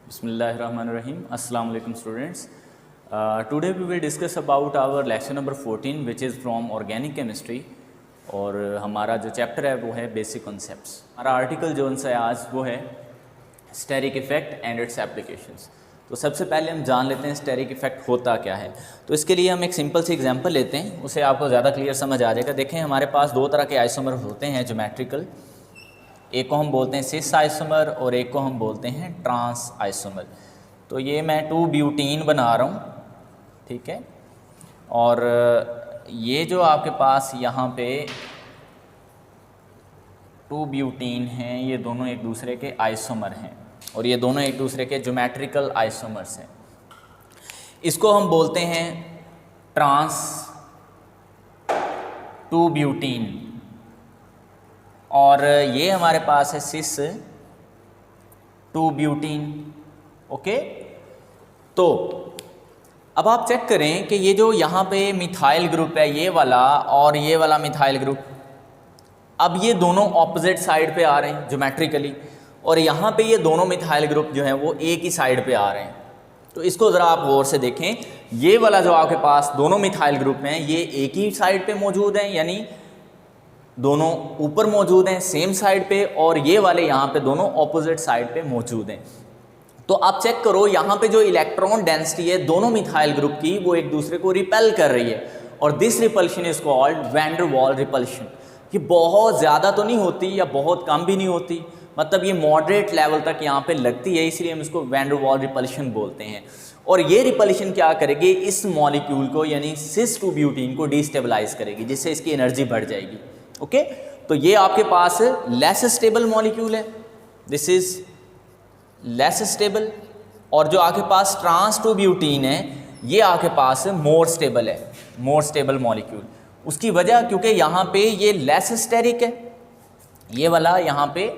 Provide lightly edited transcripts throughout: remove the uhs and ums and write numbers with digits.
Bismillahirrahmanirrahim. Assalamu alaikum students. Today we will discuss about our lecture number 14 which is from organic chemistry और हमारा जो chapter है वो है बेसिक कॉन्सेप्ट्स। हमारा आर्टिकल जो सा है आज वो है steric effect and its applications. तो सबसे पहले हम जान लेते हैं स्टेरिक इफेक्ट होता क्या है। तो इसके लिए हम एक सिंपल सी एग्जांपल लेते हैं, उससे आपको ज़्यादा क्लियर समझ आ जाएगा। देखें हमारे पास दो तरह के आइसोमर होते हैं ज्योमेट्रिकल, एक को हम बोलते हैं सिस आइसोमर और एक को हम बोलते हैं ट्रांस आइसोमर। तो ये मैं 2-ब्यूटीन बना रहा हूँ, ठीक है। और ये जो आपके पास यहाँ पे 2-ब्यूटीन हैं, ये दोनों एक दूसरे के आइसोमर हैं और ये दोनों एक दूसरे के ज्योमेट्रिकल आइसोमर्स हैं। इसको हम बोलते हैं ट्रांस 2-ब्यूटीन और ये हमारे पास है सिस 2-ब्यूटीन। ओके, तो अब आप चेक करें कि ये जो यहाँ पे मिथाइल ग्रुप है ये वाला और ये वाला मिथाइल ग्रुप, अब ये दोनों ऑपोजिट साइड पे आ रहे हैं ज्योमेट्रिकली और यहाँ पे ये दोनों मिथाइल ग्रुप जो हैं वो एक ही साइड पे आ रहे हैं। तो इसको ज़रा आप गौर से देखें, ये वाला जो आपके पास दोनों मिथाइल ग्रुप हैं ये एक ही साइड पे मौजूद हैं, यानी दोनों ऊपर मौजूद हैं सेम साइड पे, और ये वाले यहाँ पे दोनों ऑपोजिट साइड पे मौजूद हैं। तो आप चेक करो यहाँ पे जो इलेक्ट्रॉन डेंसिटी है दोनों मिथाइल ग्रुप की वो एक दूसरे को रिपेल कर रही है और this repulsion is called van der Waals repulsion. ये बहुत ज़्यादा तो नहीं होती या बहुत कम भी नहीं होती, मतलब ये मॉडरेट लेवल तक यहाँ पे लगती है, इसलिए हम इसको वैन डर वाल रिपल्शन बोलते हैं। और ये रिपल्शन क्या करेगी, इस मॉलिक्यूल को यानी सिस 2-ब्यूटीन को डिस्टेबलाइज करेगी, जिससे इसकी एनर्जी बढ़ जाएगी। ओके, तो ये आपके पास लेस स्टेबल मॉलिक्यूल है, दिस इज लेस स्टेबल, और जो आपके पास ट्रांस 2-ब्यूटीन है ये आपके पास मोर स्टेबल है, मोर स्टेबल मॉलिक्यूल। उसकी वजह क्योंकि यहाँ पे ये लेस स्टेरिक है, ये वाला यहाँ पे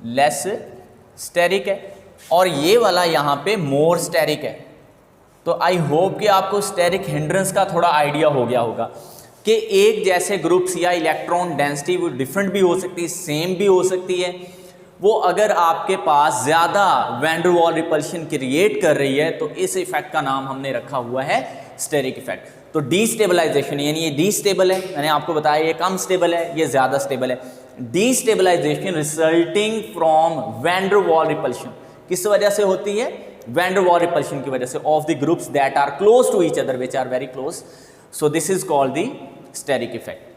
लेस स्टेरिक है और ये वाला यहाँ पे मोर स्टेरिक है। तो आई होप कि आपको स्टेरिक हिंड्रेंस का थोड़ा आइडिया हो गया होगा कि एक जैसे ग्रुप्स या इलेक्ट्रॉन डेंसिटी वो डिफरेंट भी हो सकती है, सेम भी हो सकती है। वो अगर आपके पास ज़्यादा van der Waals repulsion create कर रही है तो इस इफेक्ट का नाम हमने रखा हुआ है स्टेरिक इफेक्ट। तो डीस्टेबलाइजेशन, यानी ये डीस्टेबल है, मैंने आपको बताया ये कम स्टेबल है, ये ज़्यादा स्टेबल है। डीस्टेबलाइजेशन resulting from van der Waals repulsion किस वजह से होती है, वैन डर वाल रिपल्शन की वजह से, of the groups that are close to each other which are very close. So this is called the steric effect.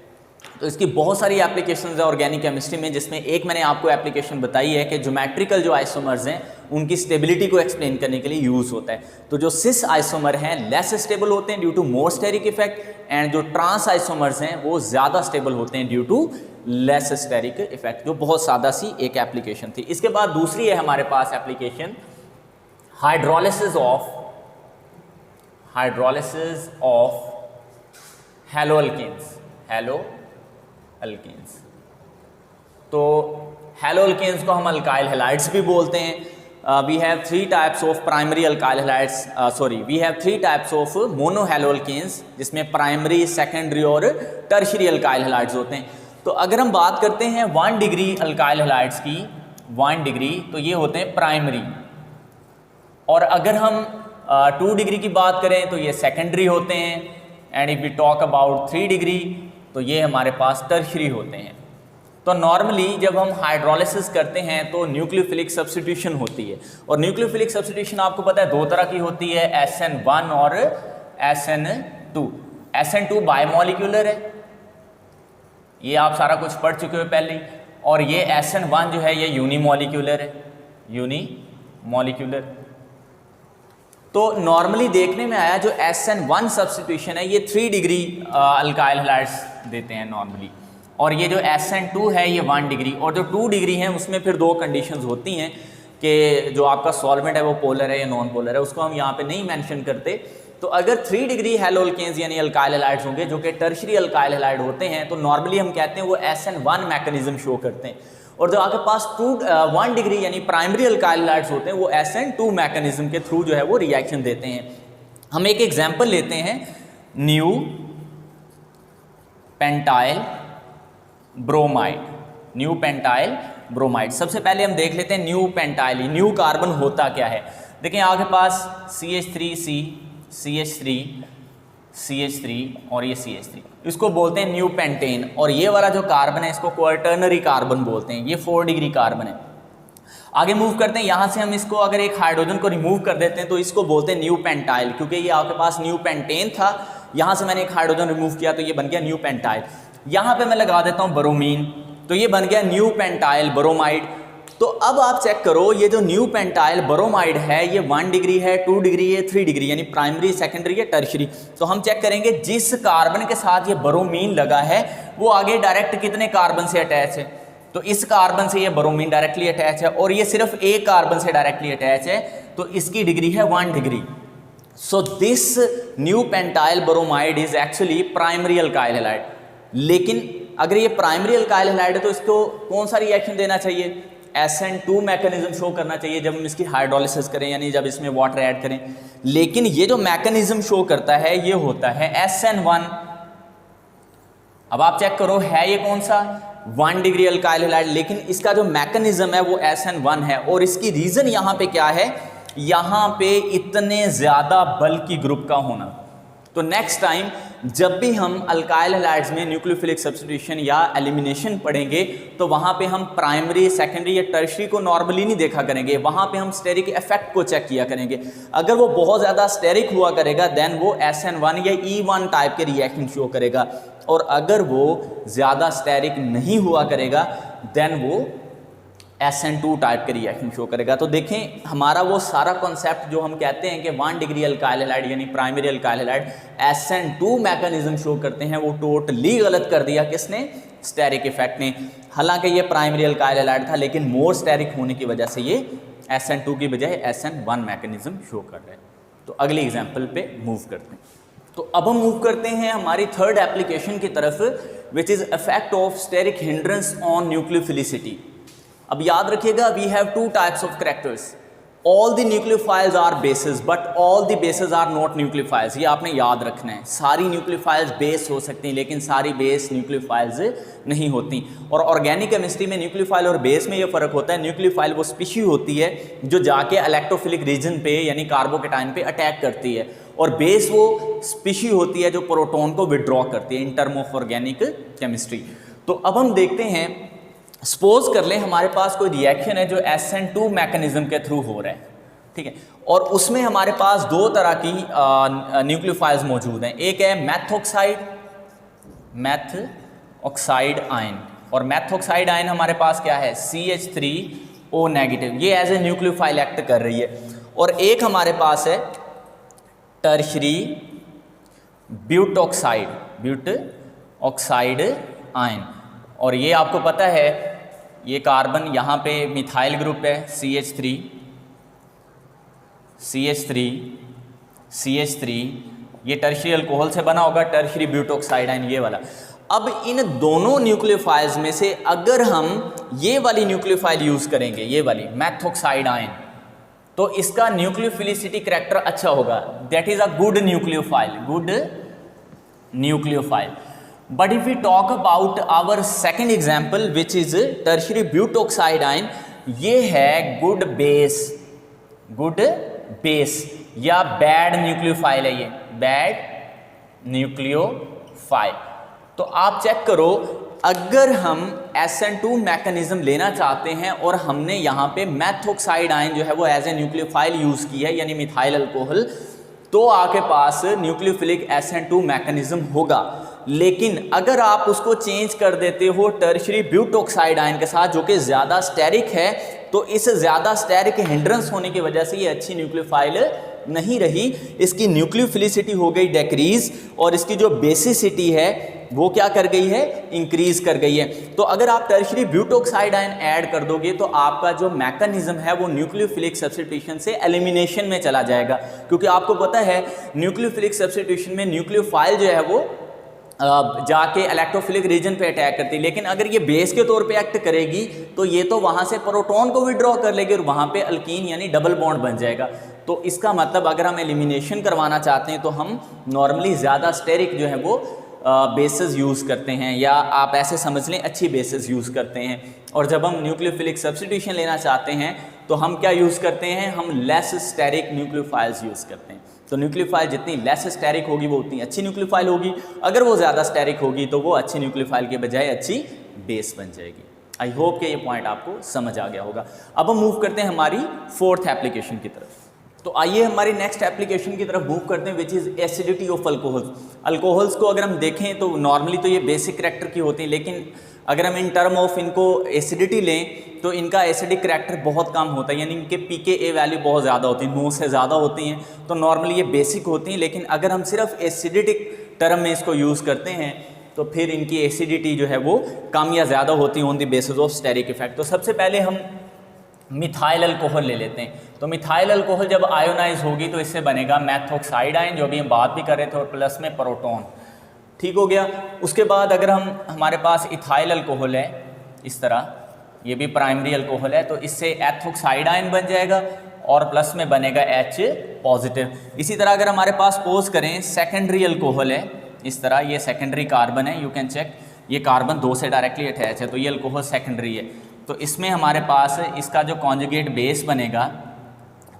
तो इसकी बहुत सारी एप्लीकेशंस है ऑर्गेनिक केमिस्ट्री में, जिसमें एक मैंने आपको एप्लीकेशन बताई है कि ज्योमेट्रिकल जो आइसोमर्स हैं उनकी स्टेबिलिटी को एक्सप्लेन करने के लिए यूज़ होता है। तो जो सिस आइसोमर हैं लेस स्टेबल होते हैं due to more steric effect, and जो ट्रांस आइसोमर्स हैं वो ज़्यादा स्टेबल होते हैं due to less steric effect, जो बहुत सादा सी एक एप्लीकेशन थी। इसके बाद दूसरी है हमारे पास application hydrolysis of haloalkanes, haloalkanes. तो हैलोअल्केन्स को हम अल्काइल हैलाइड्स भी बोलते हैं। We have 3 types of primary alkyl halides, we have 3 types of mono haloalkanes, जिसमें प्राइमरी, सेकेंडरी और टर्शियरी अल्काइल हैलाइड्स होते हैं। तो अगर हम बात करते हैं 1 डिग्री अल्काइल हैलाइड्स की, 1 डिग्री, तो ये होते हैं प्राइमरी, और अगर हम 2 डिग्री की बात करें तो ये सेकेंडरी होते हैं, and if we talk about 3 degree तो ये हमारे पास टर्शियरी होते हैं। तो नॉर्मली जब हम हाइड्रोलिसिस करते हैं तो न्यूक्लियोफिलिक सब्स्टिट्यूशन होती है, और न्यूक्लियोफिलिक सब्स्टिट्यूशन आपको पता है 2 तरह की होती है, SN1 और SN2। SN2 बायमॉलिक्यूलर है, ये आप सारा कुछ पढ़ चुके हो पहले ही, और ये SN1 जो है ये यूनिमॉलिक्यूलर है, यूनिमॉलिक्यूलर। तो नॉर्मली देखने में आया जो SN1 सब्स्टिट्यूशन है ये 3 डिग्री अल्काइल हैलाइड्स देते हैं नॉर्मली, और ये जो SN2 है ये 1 डिग्री, और जो 2 डिग्री हैं उसमें फिर 2 कंडीशंस होती हैं कि जो आपका सॉल्वेंट है वो पोलर है या नॉन पोलर है, उसको हम यहाँ पे नहीं मेंशन करते। तो अगर 3 डिग्री हैलोअल्केन्स यानी अल्काइल हैलाइड्स होंगे जो कि टर्शियरी अल्काइल हैलाइड होते हैं, तो नॉर्मली हम कहते हैं वो SN1 मैकेनिज्म शो करते हैं, और जो आपके पास 1 डिग्री यानी प्राइमरी अल्काइल हैलाइड्स होते हैं वो SN2 मैकेनिज्म के थ्रू जो है वो रिएक्शन देते हैं। हम एक एग्जांपल लेते हैं, new pentyl bromide, new pentyl bromide. सबसे पहले हम देख लेते हैं न्यू पेंटाइल, न्यू कार्बन होता क्या है। देखिए आपके पास CH3C, CH3, CH3 और ये CH3, इसको बोलते हैं न्यू पेंटेन। और ये वाला जो कार्बन है इसको क्वार्टरनरी कार्बन बोलते हैं। ये 4 डिग्री कार्बन है। आगे मूव करते हैं, यहाँ से हम इसको अगर एक हाइड्रोजन को रिमूव कर देते हैं तो इसको बोलते हैं न्यू पेंटाइल, क्योंकि ये आपके पास न्यू पेंटेन था, यहाँ से मैंने एक हाइड्रोजन रिमूव किया तो ये बन गया न्यू पेंटाइल। यहाँ पे मैं लगा देता हूँ ब्रोमीन, तो ये बन गया न्यू पेंटाइल ब्रोमाइड। तो अब आप चेक करो, ये जो न्यू पेंटाइल ब्रोमाइड है ये 1 डिग्री है, 2 डिग्री है, 3 डिग्री, यानी प्राइमरी, सेकेंडरी या टर्शरी। तो हम चेक करेंगे जिस कार्बन के साथ ये ब्रोमीन लगा है वो आगे डायरेक्ट कितने कार्बन से अटैच है। तो इस कार्बन से ये ब्रोमीन डायरेक्टली अटैच है और ये सिर्फ एक कार्बन से डायरेक्टली अटैच है, तो इसकी डिग्री है 1 degree. So this new pentyl bromide is actually primary alkyl halide. लेकिन अगर ये प्राइमरी अल्काइल हैलाइड है तो इसको कौन सा रिएक्शन देना चाहिए? SN2 मैकेनिज्म शो करना चाहिए जब हम इसकी हाइड्रोलिसिस करें, यानी जब इसमें वाटर ऐड करें। लेकिन ये जो मैकेनिज्म शो करता है ये होता है SN1। अब आप चेक करो है ये कौन सा? 1 डिग्री अल्काइल हैलाइड, लेकिन इसका जो मैकेनिज्म है वो SN1 है। और इसकी रीजन यहाँ पे क्या है? यहाँ पे इतने ज्यादा बल्की ग्रुप का होना। तो नेक्स्ट टाइम जब भी हम अल्काइल हैलाइड्स में न्यूक्लियोफिलिक सब्स्टिट्यूशन या एलिमिनेशन पढ़ेंगे तो वहाँ पे हम प्राइमरी, सेकेंडरी या टर्शरी को नॉर्मली नहीं देखा करेंगे, वहाँ पे हम स्टेरिक इफेक्ट को चेक किया करेंगे। अगर वो बहुत ज़्यादा स्टेरिक हुआ करेगा देन वो SN1 या E1 टाइप के रिएक्शन शो करेगा, और अगर वो ज़्यादा स्टेरिक नहीं हुआ करेगा देन वो SN2 टाइप के रिएक्शन शो करेगा। तो देखें हमारा वो सारा कॉन्सेप्ट जो हम कहते हैं कि 1 डिग्री अल्काइल हैलाइड यानी primary alkyl halide SN2 mechanism show करते हैं, वो टोटली गलत कर दिया किसने? स्टेरिक इफेक्ट ने। हालांकि ये प्राइमरी अल्काइल हैलाइड था लेकिन मोर स्टेरिक होने की वजह से ये SN2 की बजाय SN1 मैकेनिज्म शो कर रहा है। तो अगली एग्जाम्पल पे मूव करते हैं। तो अब हम मूव करते हैं हमारी थर्ड एप्लीकेशन की तरफ, which is effect of steric hindrance on nucleophilicity. अब याद रखिएगा, we have 2 types of characters. All the nucleophiles are bases but all the bases are not nucleophiles. ये आपने याद रखना है। सारी न्यूक्लियोफाइल्स बेस हो सकती हैं लेकिन सारी बेस न्यूक्लियोफाइल्स नहीं होती। और ऑर्गेनिक केमिस्ट्री में न्यूक्लियोफाइल और बेस में ये फ़र्क होता है। न्यूक्लियोफाइल वो स्पीशी होती है जो जाके इलेक्ट्रोफिलिक रीजन पे यानी कार्बोकेटाइन पे अटैक करती है, और बेस वो स्पीशी होती है जो प्रोटॉन को विड्रॉ करती है in term of organic chemistry. तो अब हम देखते हैं, सपोज कर लें हमारे पास कोई रिएक्शन है जो SN2 मैकेनिज्म के थ्रू हो रहा है, ठीक है, और उसमें हमारे पास 2 तरह की न्यूक्लियोफाइल्स मौजूद हैं। एक है मैथऑक्साइड आयन, और मैथऑक्साइड आयन हमारे पास क्या है? CH3O नेगेटिव, ये एज ए न्यूक्लियोफाइल एक्ट कर रही है। और एक हमारे पास है टर्शरी ब्यूटॉक्साइड आयन, और ये आपको पता है ये कार्बन यहाँ पे मिथाइल ग्रुप है CH3, ये टर्शरी अल्कोहल से बना होगा, टर्शरी ब्यूटॉक्साइड आयन ये वाला। अब इन दोनों न्यूक्लियोफाइल्स में से अगर हम ये वाली न्यूक्लियोफाइल यूज करेंगे, ये वाली मैथऑक्साइड आयन, तो इसका न्यूक्लियोफिलिसिटी करैक्टर अच्छा होगा, that is a good nucleophile. But if we talk about our second example which is tertiary butoxide ion, ये है गुड बेस या बैड न्यूक्लियोफाइल है, ये बैड न्यूक्लियोफाइल। तो आप चेक करो, अगर हम SN2 मैकेनिज्म लेना चाहते हैं और हमने यहाँ पे मैथऑक्साइड आयन जो है वो एज ए न्यूक्लियोफाइल यूज की है यानी मिथाइल अल्कोहल, तो आपके पास न्यूक्लियोफिलिक SN2 मैकेनिज्म होगा। लेकिन अगर आप उसको चेंज कर देते हो टर्शरी ब्यूटॉक्साइड आयन के साथ जो कि ज़्यादा स्टेरिक है, तो इस ज़्यादा स्टेरिक हिंड्रेंस होने की वजह से ये अच्छी न्यूक्लियोफाइल नहीं रही, इसकी न्यूक्लियोफिलिसिटी हो गई डेक्रीज, और इसकी जो बेसिसिटी है वो क्या कर गई है? इंक्रीज कर गई है। तो अगर आप टर्शरी ब्यूटॉक्साइड आयन ऐड कर दोगे तो आपका जो मैकेनिज्म है वो न्यूक्लियोफिलिक सब्स्टिट्यूशन से एलिमिनेशन में चला जाएगा, क्योंकि आपको पता है न्यूक्लियोफिलिक सब्स्टिट्यूशन में न्यूक्लियोफाइल जो है वो जाके इलेक्ट्रोफिलिक रीजन पे अटैक करती है, लेकिन अगर ये बेस के तौर पे एक्ट करेगी तो ये तो वहाँ से प्रोटॉन को विड्रॉ कर लेगी और वहाँ पे अल्कीन यानी डबल बॉन्ड बन जाएगा। तो इसका मतलब अगर हम एलिमिनेशन करवाना चाहते हैं तो हम नॉर्मली ज़्यादा स्टेरिक जो है वो बेसेस यूज़ करते हैं, या आप ऐसे समझ लें अच्छी बेसेस यूज़ करते हैं। और जब हम न्यूक्लियोफिलिक सब्स्टिट्यूशन लेना चाहते हैं तो हम क्या यूज़ करते हैं, हम लेस स्टेरिक न्यूक्लियोफाइल्स यूज़ करते हैं। तो न्यूक्लियोफाइल जितनी लेस स्टेरिक होगी वो उतनी अच्छी न्यूक्लियोफाइल होगी, अगर वो ज़्यादा स्टेरिक होगी तो वो अच्छी न्यूक्लियोफाइल के बजाय अच्छी बेस बन जाएगी। आई होप कि ये पॉइंट आपको समझ आ गया होगा। अब हम मूव करते हैं हमारी फोर्थ एप्लीकेशन की तरफ। तो आइए हमारी नेक्स्ट एप्लीकेशन की तरफ मूव करते हैं, which is acidity of alcohols. Alcohols को अगर हम देखें तो नॉर्मली तो ये बेसिक करैक्टर की होती है, लेकिन अगर हम इन टर्म ऑफ इनको एसिडिटी लें तो इनका एसिडिक करैक्टर बहुत कम होता है, यानी इनके pKa वैल्यू बहुत ज़्यादा होती है, 9 से ज़्यादा होती हैं। तो नॉर्मली ये बेसिक होती हैं, लेकिन अगर हम सिर्फ एसिडिटिक टर्म में इसको यूज़ करते हैं तो फिर इनकी एसिडिटी जो है वो कम या ज़्यादा होती है on the basis of steric effect. तो सबसे पहले हम मिथाइल अल्कोहल ले लेते हैं। तो मिथाइल अल्कोहल जब आयोनाइज होगी तो इससे बनेगा मेथोक्साइड आयन, जो अभी हम बात भी कर रहे थे, और प्लस में प्रोटॉन। ठीक हो गया। उसके बाद अगर हमारे पास इथाइल अल्कोहल है, इस तरह ये भी प्राइमरी अल्कोहल है, तो इससे एथोक्साइड आयन बन जाएगा और प्लस में बनेगा H पॉजिटिव। इसी तरह अगर हमारे पास पोज करें सेकेंडरी अल्कोहल है, इस तरह ये सेकेंडरी कार्बन है, यू कैन चेक, ये कार्बन 2 से डायरेक्टली अटैच है, तो ये अल्कोहल सेकेंडरी है। तो इसमें हमारे पास इसका जो कॉन्जुगेट बेस बनेगा,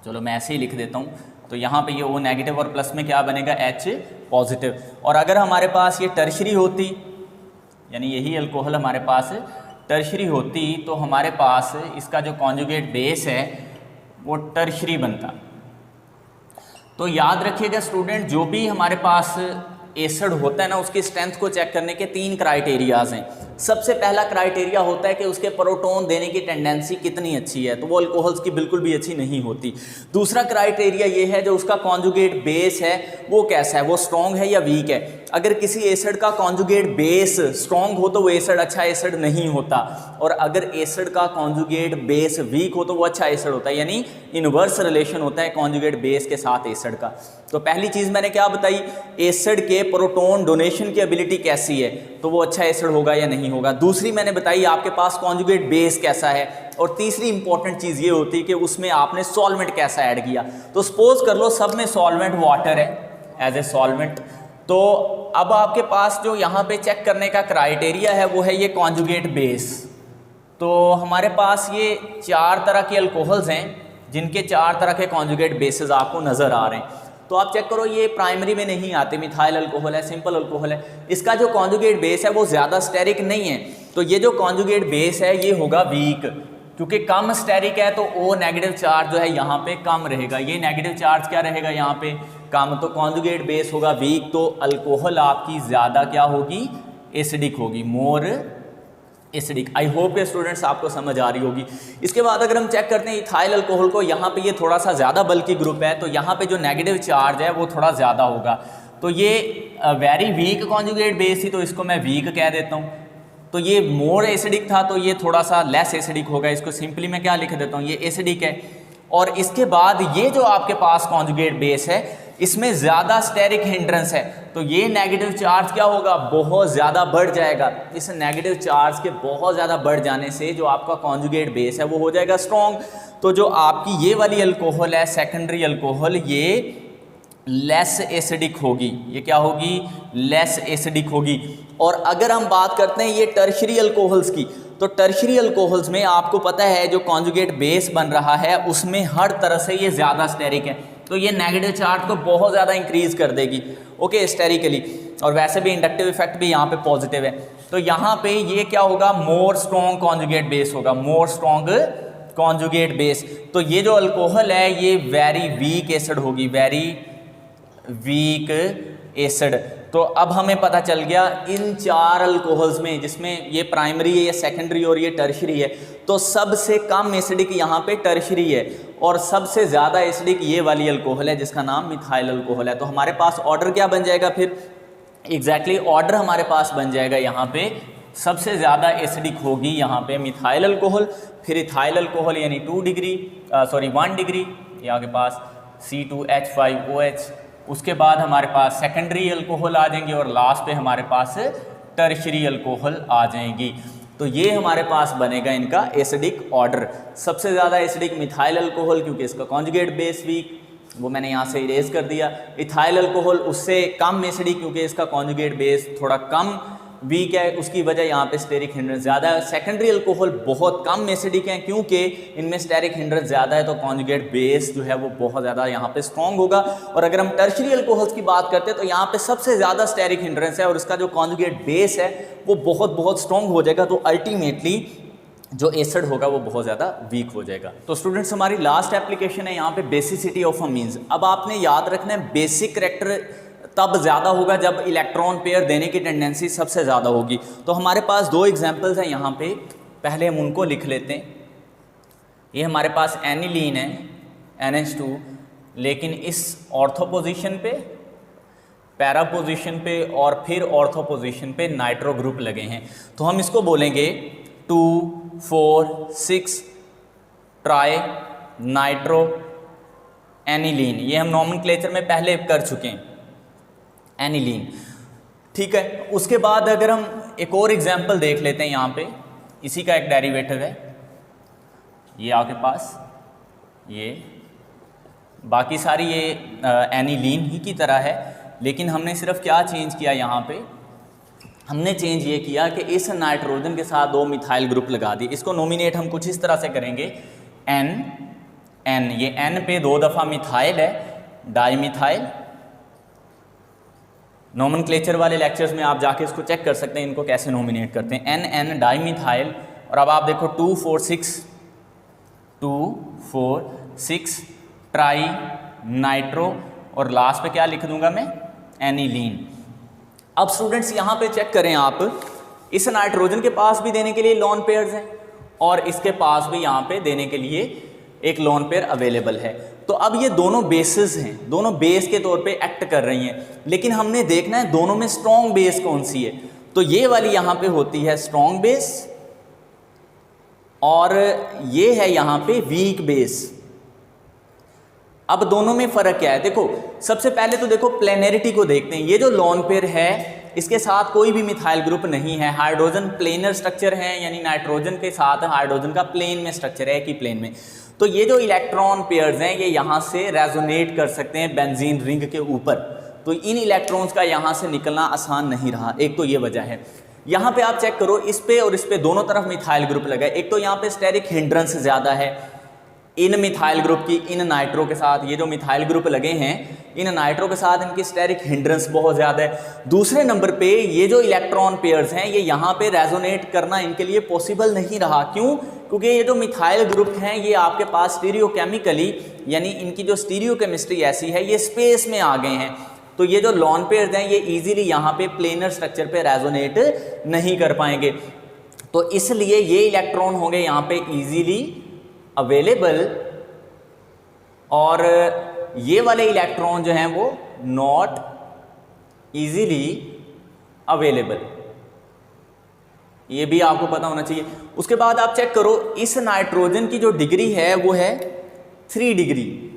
चलो मैं ऐसे ही लिख देता हूँ, तो यहाँ पे ये O नेगेटिव और प्लस में क्या बनेगा H पॉजिटिव। और अगर हमारे पास ये टर्शरी होती, यानी यही अल्कोहल हमारे पास टर्शरी होती, तो हमारे पास इसका जो कॉन्जुगेट बेस है वो टर्शरी बनता। तो याद रखिएगा स्टूडेंट, जो भी हमारे पास एसिड होता है ना, उसकी स्ट्रेंथ को चेक करने के 3 क्राइटेरियाज हैं। सबसे पहला क्राइटेरिया होता है कि उसके प्रोटॉन देने की टेंडेंसी कितनी अच्छी है, तो वो अल्कोहल्स की बिल्कुल भी अच्छी नहीं होती। दूसरा क्राइटेरिया ये है जो उसका कॉन्जुगेट बेस है वो कैसा है, वो स्ट्रॉन्ग है या वीक है। अगर किसी एसिड का कॉन्जुगेट बेस स्ट्रॉन्ग हो तो वो एसिड अच्छा एसिड नहीं होता, और अगर एसिड का कॉन्जुगेट बेस वीक हो तो वो अच्छा एसिड होता है, यानी इनवर्स रिलेशन होता है कॉन्जुगेट बेस के साथ एसिड का। तो पहली चीज़ मैंने क्या बताई, एसिड के प्रोटॉन डोनेशन की एबिलिटी कैसी है, तो वो अच्छा एसिड होगा या नहीं होगा। दूसरी मैंने बताई आपके पास कॉन्जुगेट बेस कैसा है, और तीसरी इंपॉर्टेंट चीज़ ये होती है कि उसमें आपने सॉल्वेंट कैसा ऐड किया। तो सपोज कर लो सब में सॉल्वेंट वाटर है एज ए सॉल्वेंट, तो अब आपके पास जो यहाँ पे चेक करने का क्राइटेरिया है वो है ये कॉन्जुगेट बेस। तो हमारे पास ये 4 तरह के अल्कोहल्स हैं जिनके 4 तरह के कॉन्जुगेट बेसेस आपको नज़र आ रहे हैं। तो आप चेक करो, ये प्राइमरी में नहीं आते, मिथाइल अल्कोहल है, सिंपल अल्कोहल है, इसका जो कॉन्जुगेट बेस है वो ज़्यादा स्टेरिक नहीं है। तो ये जो कॉन्जुगेट बेस है ये होगा वीक, क्योंकि कम स्टेरिक है तो O नेगेटिव चार्ज जो है यहाँ पे कम रहेगा, ये नेगेटिव चार्ज क्या रहेगा यहाँ पे कम, तो कॉन्जुगेट बेस होगा वीक। तो अल्कोहल आपकी ज़्यादा क्या होगी, एसिडिक होगी, मोर एसिडिक। आई होप ये स्टूडेंट्स आपको समझ आ रही होगी। इसके बाद अगर हम चेक करते हैं इथाइल अल्कोहल को, यहाँ पे ये थोड़ा सा ज़्यादा बल्कि ग्रुप है, तो यहाँ पे जो नेगेटिव चार्ज है वो थोड़ा ज़्यादा होगा। तो ये वेरी वीक कॉन्जुगेट बेस थी, तो इसको मैं वीक कह देता हूँ। तो ये मोर एसिडिक था, तो ये थोड़ा सा लेस एसिडिक होगा, इसको सिंपली मैं क्या लिख देता हूँ, ये एसिडिक है। और इसके बाद ये जो आपके पास कॉन्जुगेट बेस है इसमें ज़्यादा स्टेरिक हिंड्रेंस है, तो ये नेगेटिव चार्ज क्या होगा, बहुत ज़्यादा बढ़ जाएगा। इस नेगेटिव चार्ज के बहुत ज़्यादा बढ़ जाने से जो आपका कॉन्जुगेट बेस है वो हो जाएगा स्ट्रॉन्ग। तो जो आपकी ये वाली अल्कोहल है सेकेंडरी अल्कोहल, ये लेस एसिडिक होगी, ये क्या होगी, लेस एसिडिक होगी। और अगर हम बात करते हैं ये टर्शरी अल्कोहल्स की, तो टर्शरी अल्कोहल्स में आपको पता है जो कॉन्जुगेट बेस बन रहा है उसमें हर तरह से ये ज़्यादा स्टेरिक है, तो ये नेगेटिव चार्ज को बहुत ज़्यादा इंक्रीज कर देगी, ओके, स्टेरिकली। और वैसे भी इंडक्टिव इफेक्ट भी यहाँ पे पॉजिटिव है, तो यहाँ पे ये क्या होगा, मोर स्ट्रॉन्ग कॉन्जुगेट बेस होगा, मोर स्ट्रॉन्ग कॉन्जुगेट बेस। तो ये जो अल्कोहल है ये वेरी वीक एसिड होगी, वेरी वीक एसिड। तो अब हमें पता चल गया इन 4 अल्कोहल्स में, जिसमें ये प्राइमरी है, ये सेकेंडरी और ये टर्शरी है, तो सबसे कम एसिडिक यहाँ पे टर्शरी है और सबसे ज़्यादा एसिडिक ये वाली अल्कोहल है जिसका नाम मिथाइल अल्कोहल है। तो हमारे पास ऑर्डर क्या बन जाएगा फिर, एग्जैक्टली ऑर्डर हमारे पास बन जाएगा, यहाँ पे सबसे ज़्यादा एसिडिक होगी यहाँ पे मिथाइल अल्कोहल, फिर इथाइल अल्कोहल यानी 1 डिग्री, यहाँ के पास C2H5OH, उसके बाद हमारे पास सेकेंडरी अल्कोहल आ जाएंगे और लास्ट पे हमारे पास टर्शरी अल्कोहल आ जाएंगी। तो ये हमारे पास बनेगा इनका एसिडिक ऑर्डर। सबसे ज़्यादा एसिडिक मिथाइल अल्कोहल क्योंकि इसका कॉन्जुगेट बेस वीक, वो मैंने यहाँ से इरेज कर दिया। इथाइल अल्कोहल उससे कम एसिडिक क्योंकि इसका कॉन्जुगेट बेस थोड़ा कम वीक है, उसकी वजह यहाँ पे स्टेरिक हिंड्रेंस ज़्यादा है। सेकेंडरी अल्कोहल बहुत कम एसिडिक हैं क्योंकि इनमें स्टेरिक हिंड्रेंस ज़्यादा है, तो कॉन्जुगेट बेस जो है वो बहुत ज़्यादा यहाँ पे स्ट्रॉन्ग होगा। और अगर हम टर्शरी अल्कोहल्स की बात करते हैं तो यहाँ पे सबसे ज़्यादा स्टेरिक हिंड्रेंस है और इसका जो कॉन्जुगेट बेस है वो बहुत स्ट्रॉन्ग हो जाएगा, तो अल्टीमेटली जो एसिड होगा वो बहुत ज़्यादा वीक हो जाएगा। तो स्टूडेंट्स हमारी लास्ट एप्लीकेशन है यहाँ पे बेसिसिटी ऑफ अमीन्स। अब आपने याद रखना है बेसिक करैक्टर तब ज़्यादा होगा जब इलेक्ट्रॉन पेयर देने की टेंडेंसी सबसे ज़्यादा होगी। तो हमारे पास दो एग्जांपल्स हैं यहाँ पे, पहले हम उनको लिख लेते हैं। ये हमारे पास एनिलीन है NH2, लेकिन इस ऑर्थो पोजीशन पे, पैरा पोजीशन पे और फिर ऑर्थो पोजीशन पे नाइट्रो ग्रुप लगे हैं, तो हम इसको बोलेंगे 2,4,6 ट्राई नाइट्रो एनिलीन। ये हम नॉमेनक्लेचर में पहले कर चुके हैं, एनिलीन, ठीक है। उसके बाद अगर हम एक और एग्जांपल देख लेते हैं यहाँ पे, इसी का एक डेरिवेटिव है ये आपके पास, ये बाकी सारी ये एनिलीन ही की तरह है, लेकिन हमने सिर्फ क्या चेंज किया यहाँ पे, हमने चेंज ये किया कि इस नाइट्रोजन के साथ 2 मिथाइल ग्रुप लगा दिए। इसको नोमिनेट हम कुछ इस तरह से करेंगे, N, ये N पे 2 दफ़ा मिथाइल है, डाईमिथाइल। नोमेनक्लेचर वाले लेक्चर्स में आप जाके इसको चेक कर सकते हैं इनको कैसे नोमिनेट करते हैं, N डाईमिथाइल। और अब आप देखो 2,4,6 ट्राई नाइट्रो, और लास्ट पे क्या लिख दूंगा मैं, एनिलीन। अब स्टूडेंट्स यहाँ पे चेक करें आप, इस नाइट्रोजन के पास भी देने के लिए लोन पेयर्स हैं और इसके पास भी यहाँ पे देने के लिए एक लोन पेयर अवेलेबल है। तो अब ये दोनों बेसिस हैं, दोनों बेस के तौर पे एक्ट कर रही हैं, लेकिन हमने देखना है दोनों में स्ट्रॉन्ग बेस कौन सी है। तो ये वाली यहाँ पे होती है स्ट्रॉन्ग बेस और ये है यहाँ पे वीक बेस। अब दोनों में फर्क क्या है, देखो सबसे पहले तो देखो प्लेनरिटी को देखते हैं। ये जो लोन पेयर है इसके साथ कोई भी मिथाइल ग्रुप नहीं है, हाइड्रोजन प्लेनर स्ट्रक्चर है, यानी नाइट्रोजन के साथ हाइड्रोजन का प्लेन में स्ट्रक्चर है, एक ही प्लेन में। तो ये जो इलेक्ट्रॉन पेयर्स हैं ये यहाँ से रेजोनेट कर सकते हैं बेंजीन रिंग के ऊपर, तो इन इलेक्ट्रॉन्स का यहाँ से निकलना आसान नहीं रहा, एक तो ये वजह है। यहाँ पे आप चेक करो, इस पे और इस पे दोनों तरफ मिथाइल ग्रुप लगा है। एक तो यहाँ पे स्टेरिक हिंड्रेंस ज़्यादा है इन मिथाइल ग्रुप की, इन नाइट्रो के साथ ये जो मिथाइल ग्रुप लगे हैं इन नाइट्रो के साथ इनकी स्टेरिक हिंड्रेंस बहुत ज़्यादा है। दूसरे नंबर पे ये जो इलेक्ट्रॉन पेयर्स हैं ये यहाँ पे रेजोनेट करना इनके लिए पॉसिबल नहीं रहा। क्यों? क्योंकि ये जो मिथाइल ग्रुप हैं ये आपके पास स्टीरियोकेमिकली, यानी इनकी जो स्टीरियोकेमिस्ट्री ऐसी है, ये स्पेस में आ गए हैं। तो ये जो लॉन पेयर्स हैं ये इजीली यहाँ पे प्लेनर स्ट्रक्चर पे रेजोनेट नहीं कर पाएंगे, तो इसलिए ये इलेक्ट्रॉन होंगे यहाँ पे इजीली अवेलेबल, और ये वाले इलेक्ट्रॉन जो हैं वो नॉट इजीली अवेलेबल, ये भी आपको पता होना चाहिए। उसके बाद आप चेक करो, इस नाइट्रोजन की जो डिग्री है वो है 3 डिग्री,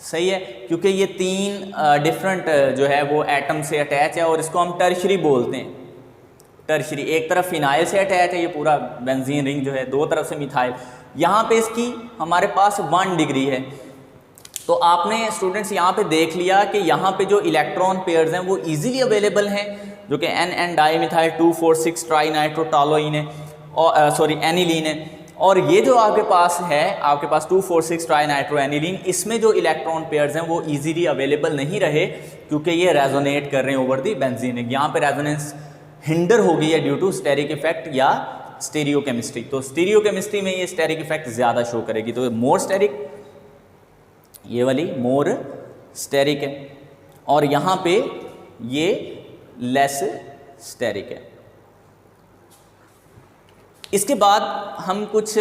सही है, क्योंकि ये 3 डिफरेंट जो है वो एटम से अटैच है और इसको हम टर्शरी बोलते हैं। टर्शरी, एक तरफ फिनाइल से अटैच है, ये पूरा बेंजीन रिंग जो है, दो तरफ से मिथाइल। यहाँ पे इसकी हमारे पास 1 डिग्री है। तो आपने स्टूडेंट्स यहाँ पे देख लिया कि यहाँ पे जो इलेक्ट्रॉन पेयर्स हैं वो इजीली अवेलेबल हैं, जो कि N डाईमिथाइल 2,4,6 ट्राईनाइट्रोटोलुइन है, और सॉरी एनिलीन है। और ये जो आपके पास है, आपके पास 2,4,6 ट्राईनाइट्रो एनिलीन, इसमें जो इलेक्ट्रॉन पेयर्स हैं वो इजीली अवेलेबल नहीं रहे क्योंकि ये रेजोनेट कर रहे हैं ओवर दी बेंजीन। यहाँ पे रेजोनेंस हिंडर हो गई है ड्यू टू स्टेरिक इफेक्ट या स्टीरियोकेमिस्ट्री। तो स्टीरियोकेमिस्ट्री में ये स्टेरिक इफेक्ट ज़्यादा शो करेगी, तो मोर स्टेरिक, ये वाली मोर स्टेरिक है, और यहाँ पे ये लेस स्टेरिक है। इसके बाद हम कुछ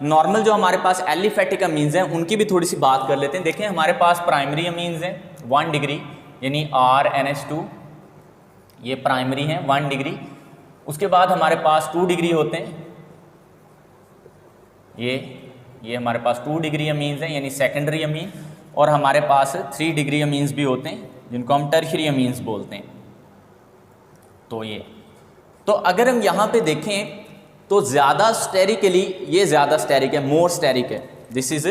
नॉर्मल जो हमारे पास एलिफेटिक अमीन्स हैं उनकी भी थोड़ी सी बात कर लेते हैं। देखें हमारे पास प्राइमरी अमीन्स हैं 1 डिग्री, यानी RNH2, ये प्राइमरी हैं 1 डिग्री। उसके बाद हमारे पास 2 डिग्री होते हैं, ये हमारे पास 2 डिग्री अमीन्स हैं, यानी सेकेंडरी अमीन। और हमारे पास 3 डिग्री अमीन्स भी होते हैं जिनको हम टर्शरी अमीन्स बोलते हैं। तो ये, तो अगर हम यहाँ पे देखें तो ज़्यादा स्टेरिकली ये ज़्यादा स्टेरिक है, मोर स्टेरिक है, दिस इज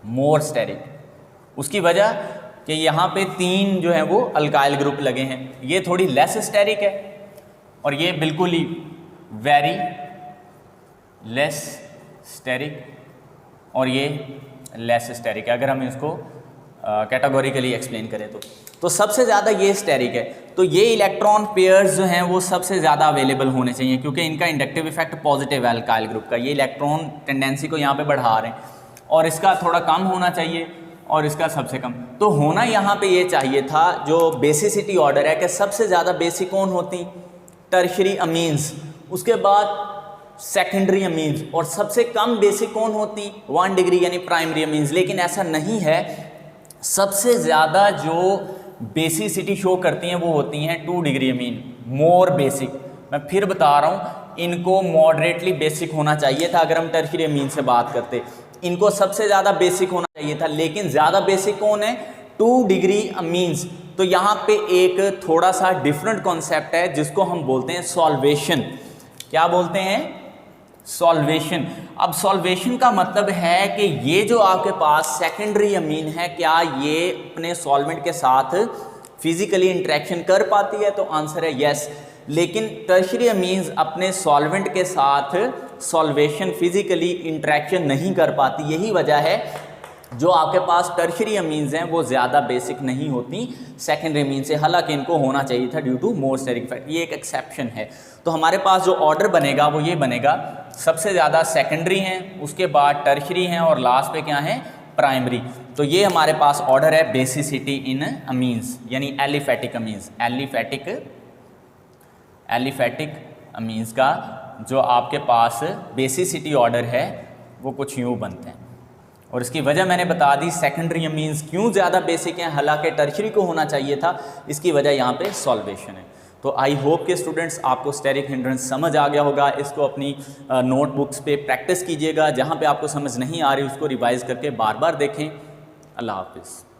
मोर स्टेरिक। उसकी वजह कि यहाँ पे 3 जो है वो अल्काइल ग्रुप लगे हैं, ये थोड़ी लेस स्टेरिक है और ये बिल्कुल ही वेरी लेस स्टेरिक और ये लेस स्टेरिक है, अगर हम इसको कैटेगोरिकली एक्सप्लेन करें तो सबसे ज़्यादा ये स्टेरिक है। तो ये इलेक्ट्रॉन पेयर्स जो हैं वो सबसे ज़्यादा अवेलेबल होने चाहिए क्योंकि इनका इंडक्टिव इफेक्ट पॉजिटिव है अल्काइल ग्रुप का, ये इलेक्ट्रॉन टेंडेंसी को यहाँ पे बढ़ा रहे हैं और इसका थोड़ा कम होना चाहिए और इसका सबसे कम। तो होना यहाँ पे ये चाहिए था, जो बेसिसिटी ऑर्डर है कि सबसे ज़्यादा बेसिक कौन होती, टर्शरी अमीन्स, उसके बाद सेकेंडरी अमीन्स और सबसे कम बेसिक कौन होती 1 डिग्री यानी प्राइमरी अमीन्स। लेकिन ऐसा नहीं है, सबसे ज़्यादा जो बेसिसिटी शो करती हैं वो होती हैं 2 डिग्री अमीन, मोर बेसिक। मैं फिर बता रहा हूँ, इनको मॉडरेटली बेसिक होना चाहिए था अगर हम टर्शरी अमीन से बात करते, इनको सबसे ज़्यादा बेसिक होना चाहिए था, लेकिन ज़्यादा बेसिक कौन है 2 डिग्री अमीन्स। तो यहाँ पे एक थोड़ा सा डिफरेंट कॉन्सेप्ट है जिसको हम बोलते हैं सॉल्वेशन। क्या बोलते हैं, सॉल्वेशन। अब सॉल्वेशन का मतलब है कि ये जो आपके पास सेकेंडरी अमीन है, क्या ये अपने सॉल्वेंट के साथ फिजिकली इंटरेक्शन कर पाती है, तो आंसर है यस। लेकिन टर्शरी अमीन्स अपने सॉल्वेंट के साथ सॉल्वेशन फिजिकली इंटरेक्शन नहीं कर पाती। यही वजह है जो आपके पास टर्शरी अमीन्स हैं वो ज़्यादा बेसिक नहीं होती सेकेंडरी अमीन से, हालांकि इनको होना चाहिए था due to more steric effect, ये एक एक्सेप्शन है। तो हमारे पास जो ऑर्डर बनेगा वो ये बनेगा, सबसे ज़्यादा सेकेंडरी हैं, उसके बाद टर्शरी हैं और लास्ट पे क्या है, प्राइमरी। तो ये हमारे पास ऑर्डर है बेसिसिटी इन अमीन्स यानी एलिफेटिक अमीन्स। एलिफेटिक अमीन्स का जो आपके पास बेसिसिटी ऑर्डर है वो कुछ यूँ बनते हैं और इसकी वजह मैंने बता दी, सेकेंडरी अमीन्स क्यों ज़्यादा बेसिक हैं हालांकि टर्शरी को होना चाहिए था, इसकी वजह यहाँ पे सॉल्वेशन है। तो आई होप के स्टूडेंट्स आपको स्टेरिक हिंड्रेंस समझ आ गया होगा। इसको अपनी नोटबुक्स पे प्रैक्टिस कीजिएगा, जहाँ पे आपको समझ नहीं आ रही उसको रिवाइज़ करके बार बार देखें। अल्लाह हाफिज़।